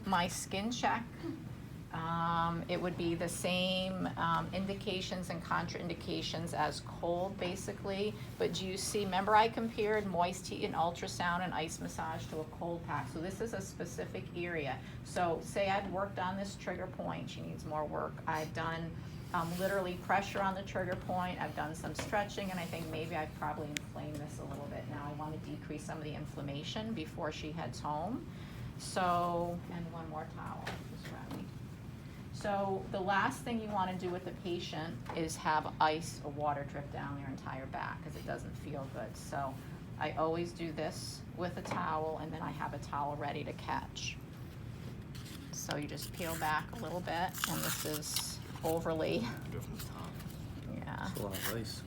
do my skin check, it would be the same indications and contraindications as cold, basically. But do you see, remember I compared moist heat and ultrasound and ice massage to a cold pack. So this is a specific area. So say I've worked on this trigger point, she needs more work. I've done literally pressure on the trigger point. I've done some stretching, and I think maybe I've probably inflamed this a little bit. Now I want to decrease some of the inflammation before she heads home. So, and one more towel, just grab me. So the last thing you want to do with the patient is have ice or water drip down their entire back, because it doesn't feel good. So I always do this with a towel, and then I have a towel ready to catch. So you just peel back a little bit, and this is overly, Go from the top. yeah. That's a lot of ice.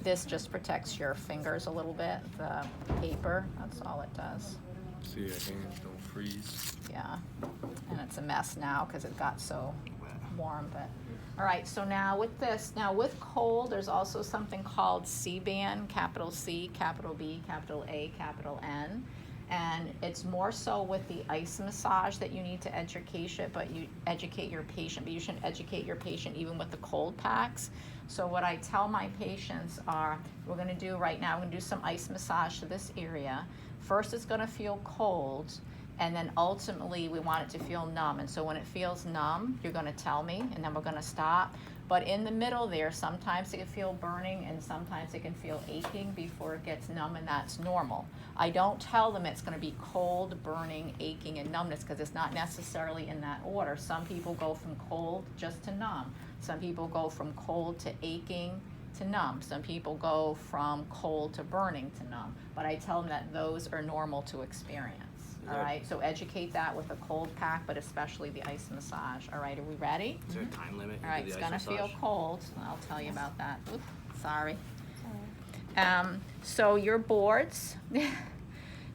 This just protects your fingers a little bit, the paper, that's all it does. So your hands don't freeze. Yeah, and it's a mess now because it got so warm, but. All right, so now with this, now with cold, there's also something called C-band, capital C, capital B, capital A, capital N. And it's more so with the ice massage that you need to educate it, but you educate your patient, but you should educate your patient even with the cold packs. So what I tell my patients are, we're gonna do right now, we're gonna do some ice massage to this area. First it's gonna feel cold, and then ultimately we want it to feel numb. And so when it feels numb, you're gonna tell me, and then we're gonna stop. But in the middle there, sometimes it can feel burning and sometimes it can feel aching before it gets numb, and that's normal. I don't tell them it's gonna be cold, burning, aching, and numbness, because it's not necessarily in that order. Some people go from cold just to numb. Some people go from cold to aching to numb. Some people go from cold to burning to numb. But I tell them that those are normal to experience. All right, so educate that with a cold pack, but especially the ice massage. All right, are we ready? Is there a time limit? All right, to it's the gonna ice feel massage? cold. I'll tell you about that. Oops, sorry. So your boards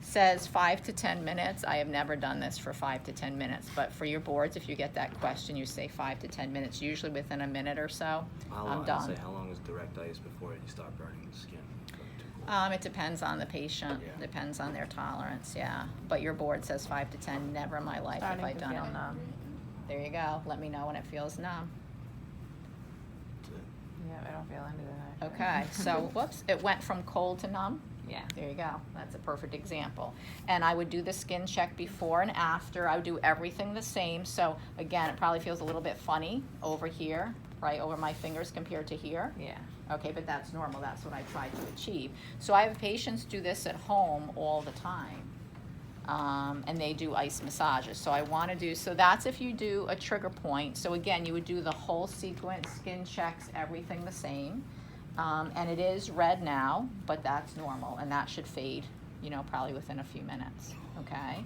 says 5 to 10 minutes. I have never done this for 5 to 10 minutes, but for your boards, if you get that question, you say 5 to 10 minutes, usually within a minute or so, How I'm long, done. Say, how long is direct ice before you start burning the skin? It depends on the patient, Yeah. depends on their tolerance, yeah. But your board says 5 to 10, never in my life have I done it. There you go, let me know when it feels numb. That's it. Yeah, I don't feel any of that. Okay, so, whoops, it went from cold to numb? Yeah. There you go, that's a perfect example. And I would do the skin check before and after. I would do everything the same. So again, it probably feels a little bit funny over here, right, over my fingers compared to here. Yeah. Okay, but that's normal, that's what I try to achieve. So I have patients do this at home all the time. And they do ice massages. So I wanna do, so that's if you do a trigger point. So again, you would do the whole sequence, skin checks, everything the same. And it is red now, but that's normal, and that should fade, you know, probably within a few minutes, okay?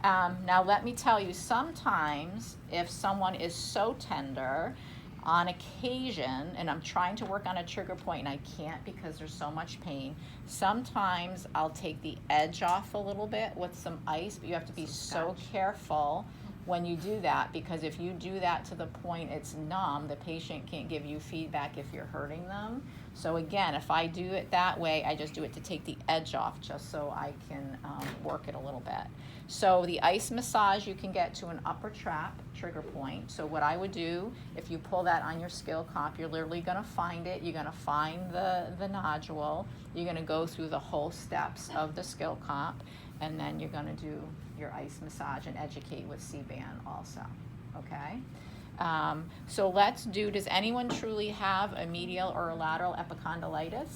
Now let me tell you, sometimes if someone is so tender, on occasion, and I'm trying to work on a trigger point and I can't because there's so much pain, sometimes I'll take the edge off a little bit with some ice, but you have to be so careful when you do that, because if you do that to the point it's numb, the patient can't give you feedback if you're hurting them. So again, if I do it that way, I just do it to take the edge off, just so I can work it a little bit. So the ice massage, you can get to an upper trap trigger point. So what I would do, if you pull that on your skill comp, you're literally gonna find it, you're gonna find the nodule, you're gonna go through the whole steps of the skill comp, and then you're gonna do your ice massage and educate with C-band also, okay? So let's do, does anyone truly have a medial or a lateral epicondylitis?